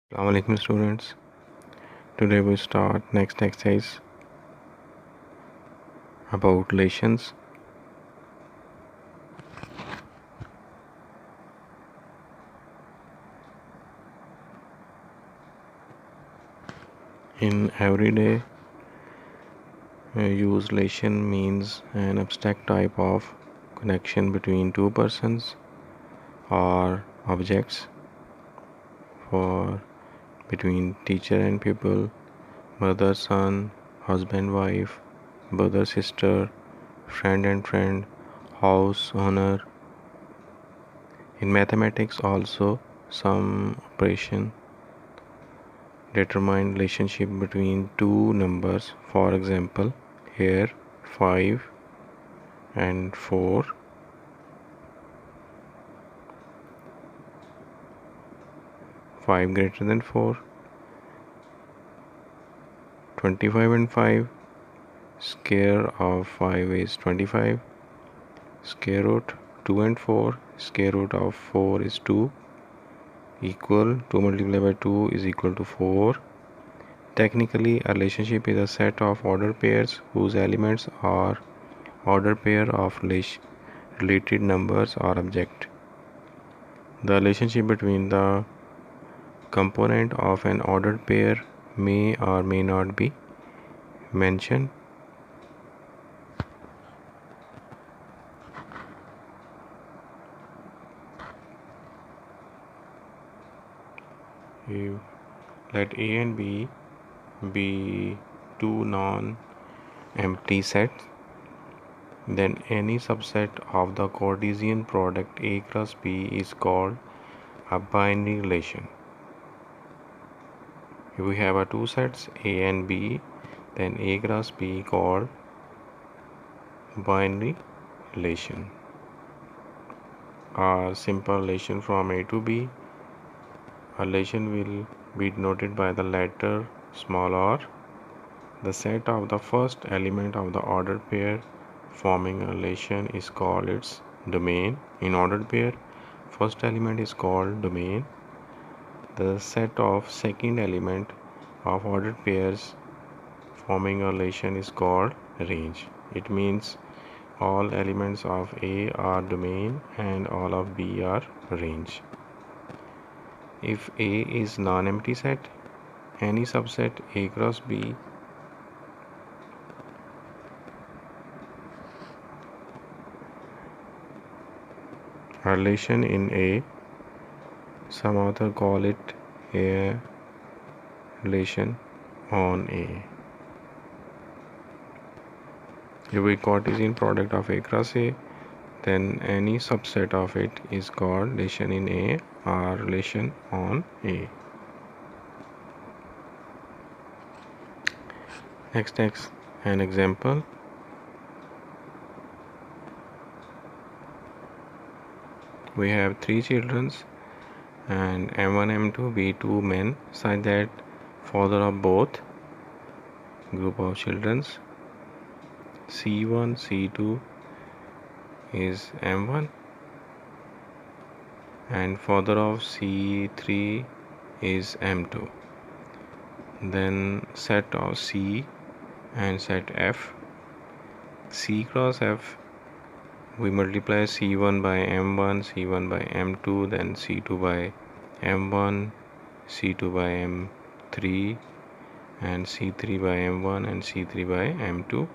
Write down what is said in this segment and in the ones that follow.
Assalamu alaikum students. Today we start next exercise about relations. In everyday use, relation means an abstract type of connection between two persons or objects, for between teacher and pupil, mother son, husband wife, brother sister, friend and friend, house owner. In mathematics also, some operation determine relationship between two numbers. For example, here 5 and 4, 5 greater than 4, 25 and 5, square of 5 is 25, square root 2 and 4, square root of 4 is 2, equal 2 multiplied by 2 is equal to 4. Technically, a relationship is a set of ordered pairs whose elements are ordered pair of related numbers or object. The relationship between the component of an ordered pair may or may not be mentioned. You let A and B be two non-empty sets, then any subset of the Cartesian product A cross B is called a binary relation. If we have two sets A and B, then A cross B called binary relation. A simple relation from A to B. A relation will be denoted by the letter small r. The set of the first element of the ordered pair forming a relation is called its domain. In ordered pair, first element is called domain. The set of second element of ordered pairs forming a relation is called range. It means all elements of A are domain and all of B are range. If A is non-empty set, any subset A cross B relation in A, some author call it a relation on A. If we Cartesian product of A cross A, then any subset of it is called relation in A or relation on A. Next, an example. We have three children and M1 M2 be two men such that father of both group of children C1 C2 is M1 and father of C3 is M2. Then set of C and set F. C cross F, we multiply C1 by M1, C1 by M2, then C2 by M1, C2 by M3, and C3 by M1 and C3 by M2.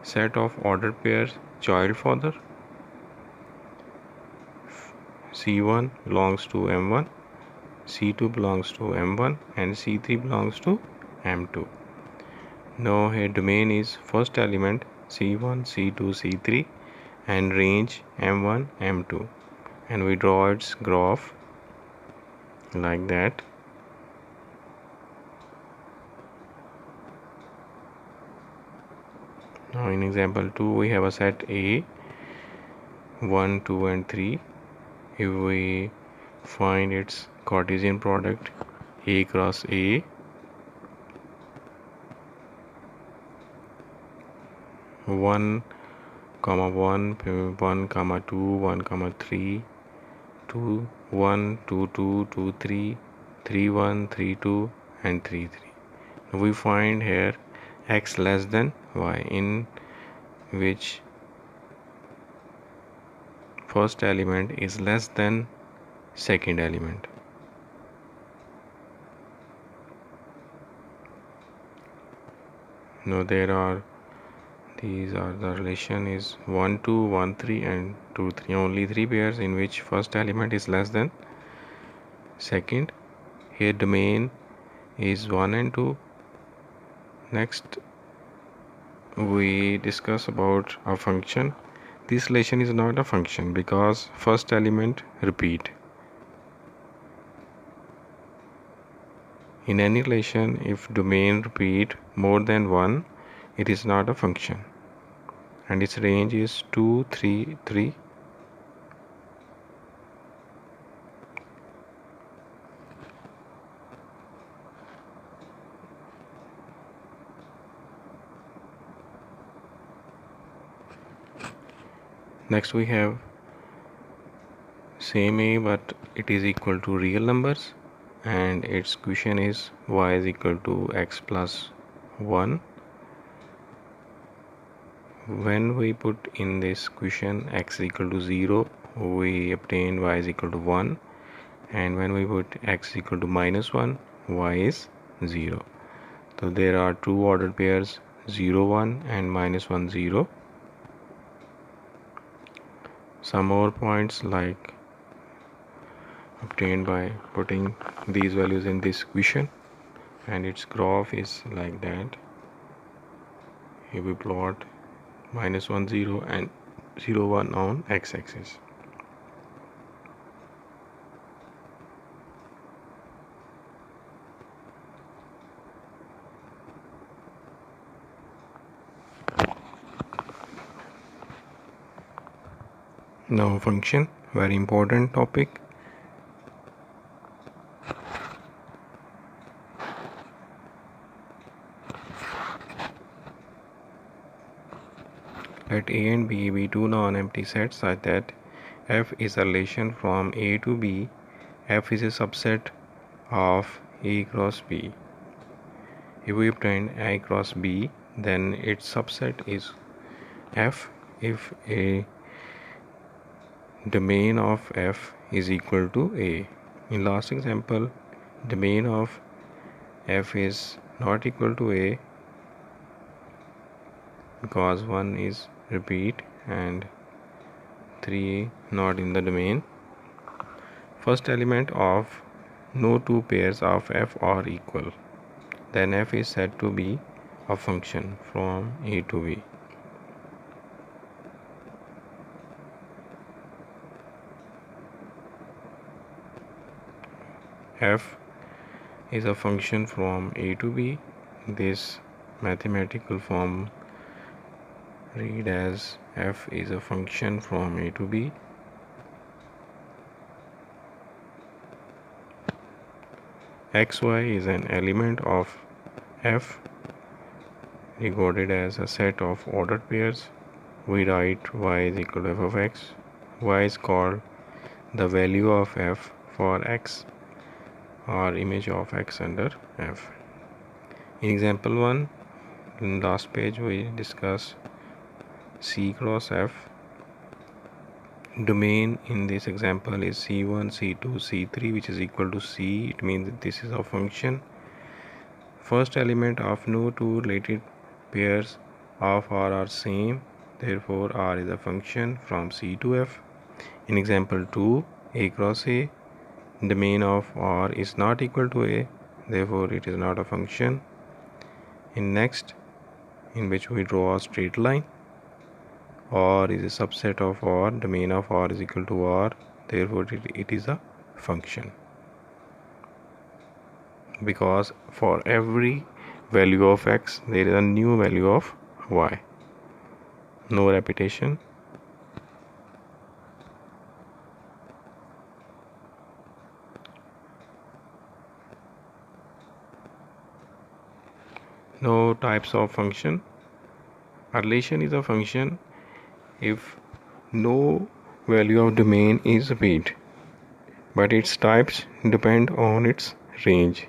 Set of ordered pairs child father. C1 belongs to M1, C2 belongs to M1, and C3 belongs to M2. Now here domain is first element C1, C2, C3 and range M1, M2, and we draw its graph like that. Now in example 2 we have a set A 1, 2 and 3. If we find its Cartesian product A cross A, one comma 1 comma 2 1 comma 3 2 1 2 2 2 3 3 1, 3 2 and 3 3. We find here x less than y, in which first element is less than second element. Now these are the relation is 1 2 1 3 and 2 3, only 3 pairs in which first element is less than second. Here domain is 1 and 2. Next we discuss about a function. This relation is not a function because first element repeat. In any relation, if domain repeat more than 1, it is not a function, and its range is 2 3 3. Next we have same a, but it is equal to real numbers, and its equation is y is equal to x plus 1. When we put in this equation x equal to 0, we obtain y is equal to 1, and when we put x equal to minus 1, y is 0. So there are two ordered pairs 0 1 and minus 1 0. Some more points like obtained by putting these values in this equation, and its graph is like that. Here we plot minus 1 0 and 0 1 on x-axis. Now function, very important topic. Let A and B be two non-empty sets such that f is a relation from A to B. F is a subset of A cross B. If we obtain A cross B, then its subset is F if a domain of F is equal to A. In last example, domain of F is not equal to A because 1 is repeat and 3 not in the domain. First element of no two pairs of F are equal, then F is said to be a function from A to B. F is a function from A to B. This mathematical form read as f is a function from A to B. xy is an element of f regarded as a set of ordered pairs. We write y is equal to f of x. Y is called the value of f for x or image of x under f. In example 1, in last page we discuss C cross F. Domain in this example is C1, C2, C3, which is equal to C. It means that this is a function. First element of no two related pairs of R are same. Therefore, R is a function from C to F. In example 2, A cross A. Domain of R is not equal to A. Therefore, it is not a function. In next, in which we draw a straight line. R is a subset of R, domain of R is equal to R, therefore it is a function. Because for every value of x, there is a new value of y. No repetition. No types of function. A relation is a function if no value of domain is repeat, but its types depend on its range.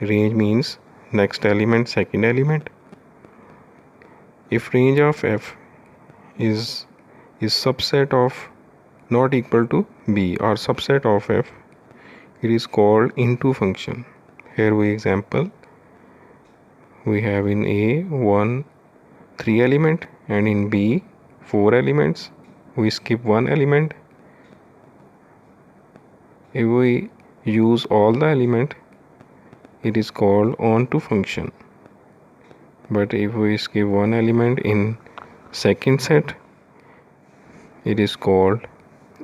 Range means next element, second element. If range of f is subset of not equal to b or subset of f, it is called into function. Here we example, we have in A 1 3 element and in B 4 elements. We skip one element. If we use all the element, it is called onto function. But if we skip one element in second set, it is called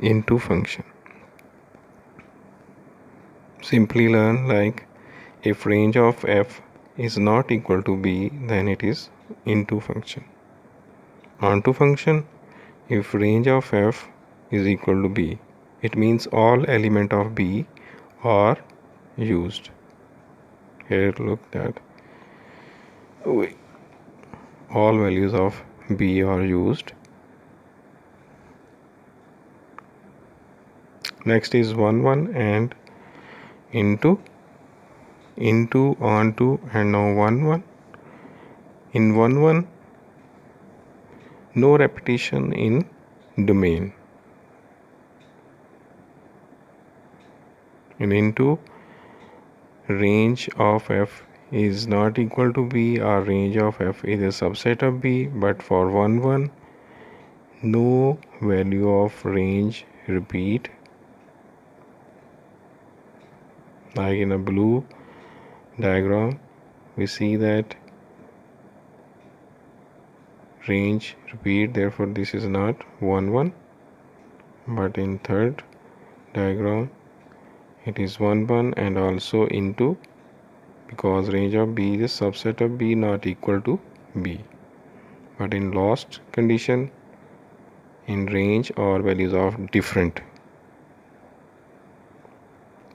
into function. Simply learn like if range of f is not equal to b, then it is into function. Onto function, if range of f is equal to b, it means all element of b are used. Here look that all values of b are used. Next is 1 1 and into onto and now 1 1. In 1 1, no repetition in domain. And into, range of f is not equal to b or range of f is a subset of b, but for 1 1, no value of range repeat. Like in a blue diagram, we see that range repeat, therefore this is not 1 1, but in third diagram it is 1 1 and also into, because range of b is a subset of b not equal to b. But in lost condition, in range all values are different.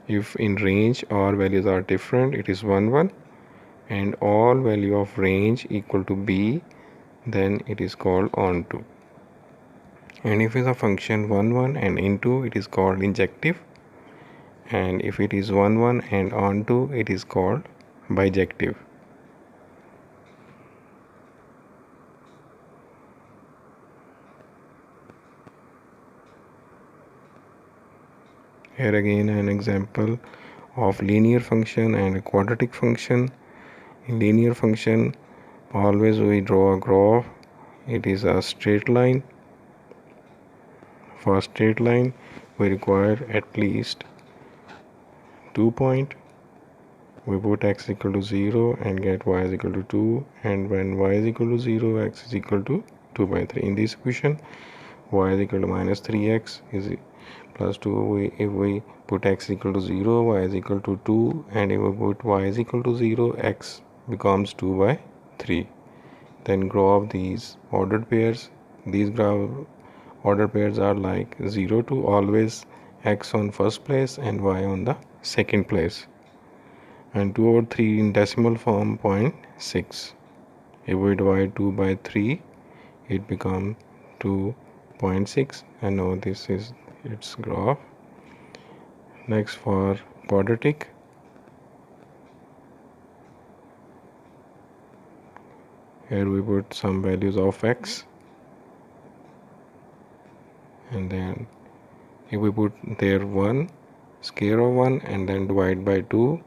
If in range all values are different, it is 1 1 and all value of range equal to b, then it is called onto. And if it is a function 1 1 and into, it is called injective. And if it is 1 1 and onto, it is called bijective. Here again an example of linear function and a quadratic function. In linear function, always we draw a graph. It is a straight line. For straight line, we require at least 2 points. We put x equal to 0 and get y is equal to 2, and when y is equal to 0, x is equal to 2 by 3. In this equation, y is equal to minus 3x is plus 2. If we put x equal to 0, y is equal to 2, and if we put y is equal to 0, x becomes 2 by 3. Then graph these ordered pairs. These graph ordered pairs are like 0 to always x on first place and y on the second place, and 2 over 3 in decimal form 0.6. If we divide 2 by 3, it becomes 2.6, and now this is its graph. Next, for quadratic, here we put some values of x, and then if we put there 1, square of 1, and then divide by 2,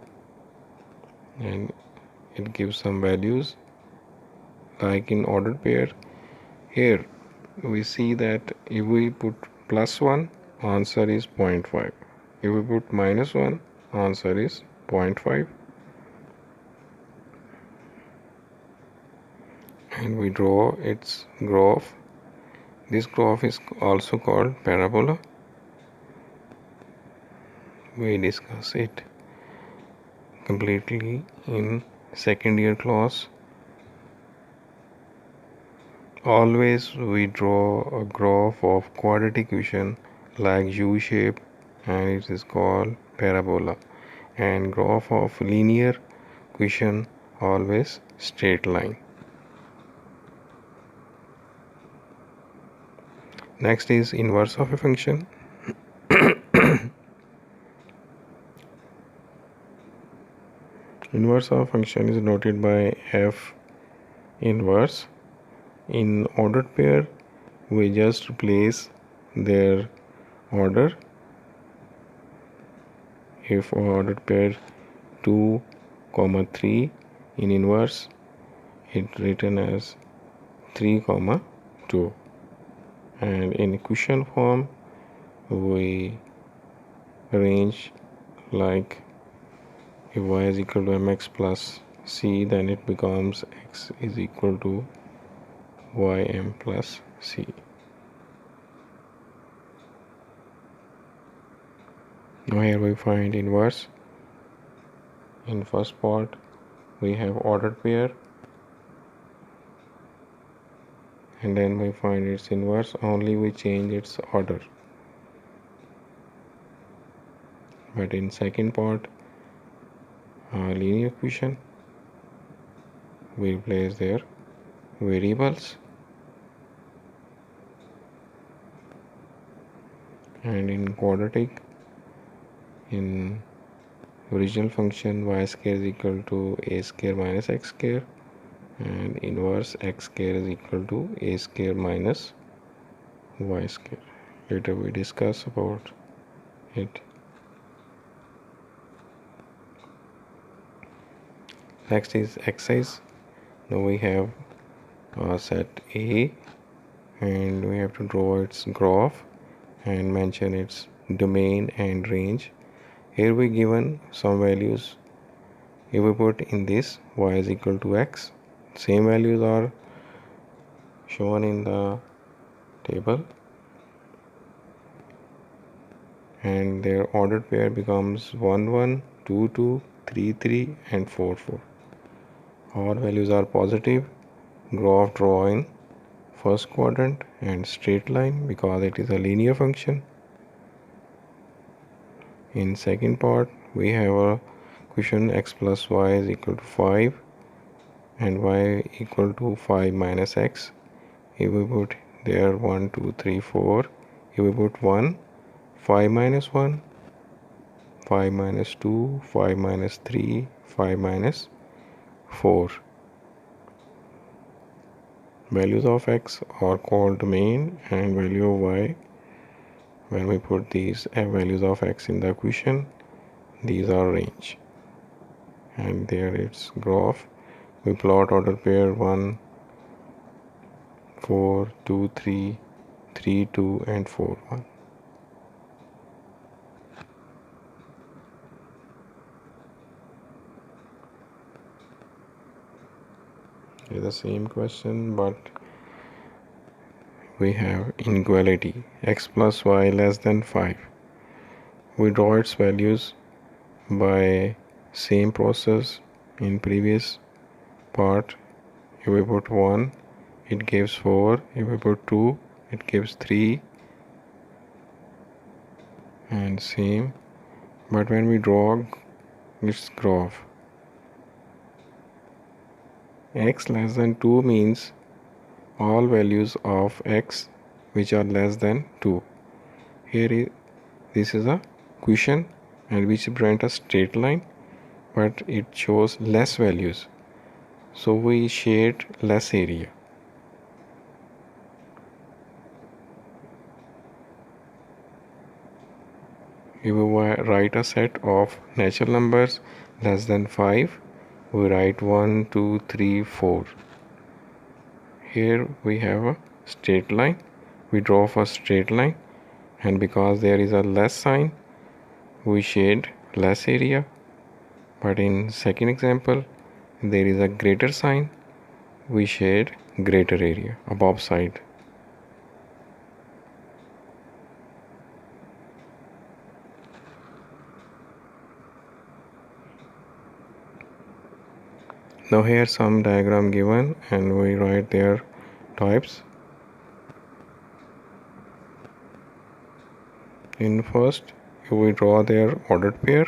and it gives some values like in ordered pair. Here we see that if we put plus 1, answer is 0.5. If we put minus 1, answer is 0.5. And we draw its graph. This graph is also called parabola. We discuss it completely in second year class. Always we draw a graph of quadratic equation like U shape, and it is called parabola, and graph of linear equation always straight line. Next is inverse of a function. Inverse of function is noted by f inverse. In ordered pair, we just replace their order. If ordered pair 2, 3 in inverse, it written as 3, 2. And in equation form, we arrange like if y is equal to mx plus c, then it becomes x is equal to ym plus c. Now here we find inverse. In first part we have ordered pair, and then we find its inverse, only we change its order. But in second part, linear equation, we replace their variables. And in quadratic, in original function y square is equal to a square minus x square, and inverse x square is equal to a square minus y square. Later we discuss about it. Next is exercise. Now we have set A, and we have to draw its graph and mention its domain and range. Here we given some values. If we put in this y is equal to x, same values are shown in the table, and their ordered pair becomes 1 1, 2 2, 3 3 and 4 4. All values are positive. Graph draw in first quadrant and straight line because it is a linear function. In second part, we have a question x plus y is equal to 5 and y equal to 5 minus x. If we put there 1 2 3 4, if we put 1, 5 minus 1, 5 minus 2, 5 minus 3, 5 minus 4. Values of x are called domain, and value of y, when we put these values of x in the equation, these are range. And there its graph. We plot order pair 1 4 2 3 3 2 and 4 1. It's the same question, but we have inequality x plus y less than 5. We draw its values by same process in previous part. If we put 1, it gives 4. If we put 2, it gives 3, and same. But when we draw its graph, x less than 2 means all values of x which are less than 2. This is a equation and which represent a straight line, but it shows less values, so we shade less area. If we write a set of natural numbers less than 5, we write 1 2 3 4. Here we have a straight line. We draw for straight line, and because there is a less sign, we shade less area. But in second example, there is a greater sign, we shade greater area above side. Now here some diagram given, and we write their types. In first, we draw their ordered pair.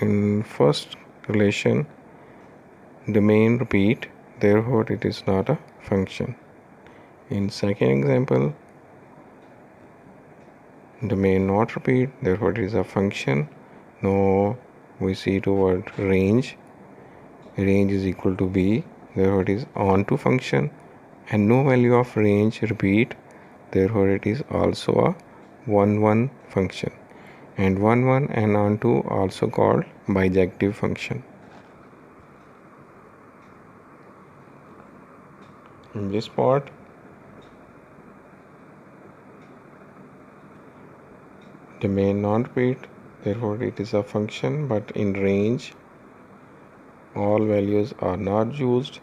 In first relation, domain repeat, therefore it is not a function. In second example, domain not repeat, therefore it is a function. Now we see toward range. range is equal to b, therefore it is onto function, and no value of range repeat, therefore it is also a 1 1 function, and 1 1 and onto also called bijective function. In this part, domain non-repeat, therefore it is a function, but in range all values are not used.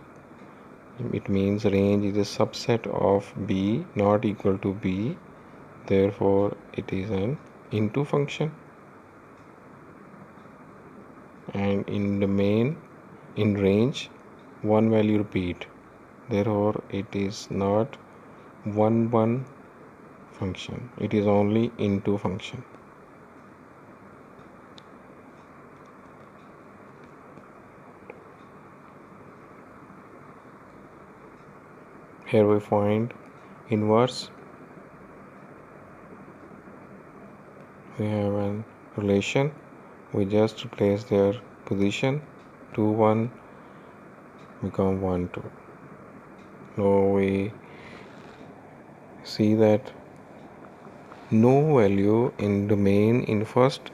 It means range is a subset of b not equal to b, therefore it is an into function. And in domain, in range, one value repeat, therefore it is not 1 1 function, it is only into function. Here we find inverse. We have a relation, we just replace their position, 2 1 become 1 2. Now we see that no value in domain in first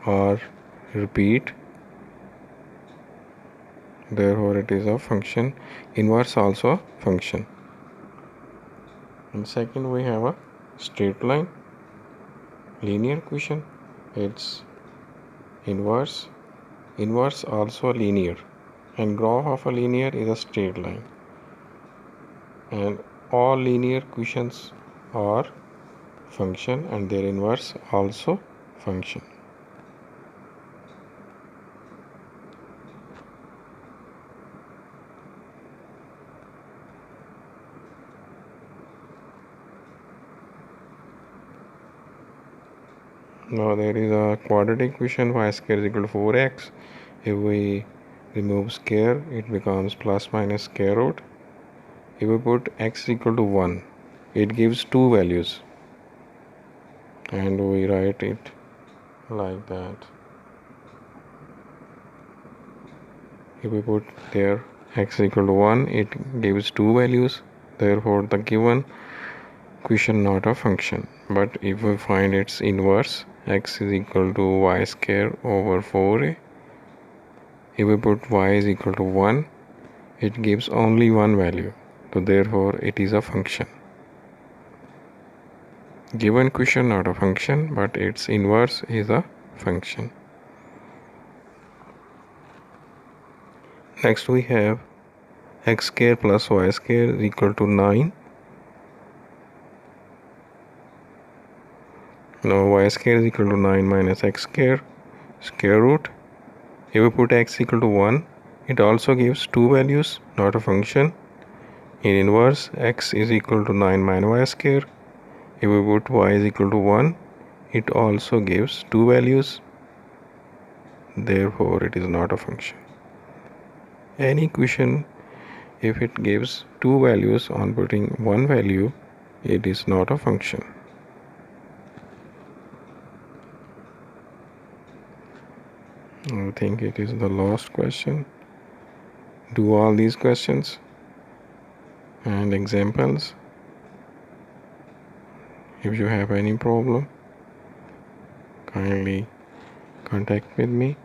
or repeat, therefore it is a function. Inverse also a function. And second, we have a straight line linear equation. Its inverse also linear, and graph of a linear is a straight line, and all linear equations are function and their inverse also function. Now there is a quadratic equation, y square is equal to 4x. If we remove square, it becomes plus minus square root. If we put x equal to 1, it gives two values, and we write it like that. If we put there x equal to 1, it gives two values, therefore the given equation not a function. But if we find its inverse, x is equal to y square over 4a, if we put y is equal to 1, it gives only one value, so therefore it is a function. Given equation not a function, but its inverse is a function. Next we have x square plus y square is equal to 9. Now y square is equal to 9 minus x square square root. If we put x equal to 1, it also gives two values, not a function. In inverse, x is equal to 9 minus y square. If we put y is equal to 1, it also gives two values, therefore it is not a function. Any equation, if it gives two values on putting one value, it is not a function. I think it is the last question. Do all these questions and examples. If you have any problem, kindly contact with me.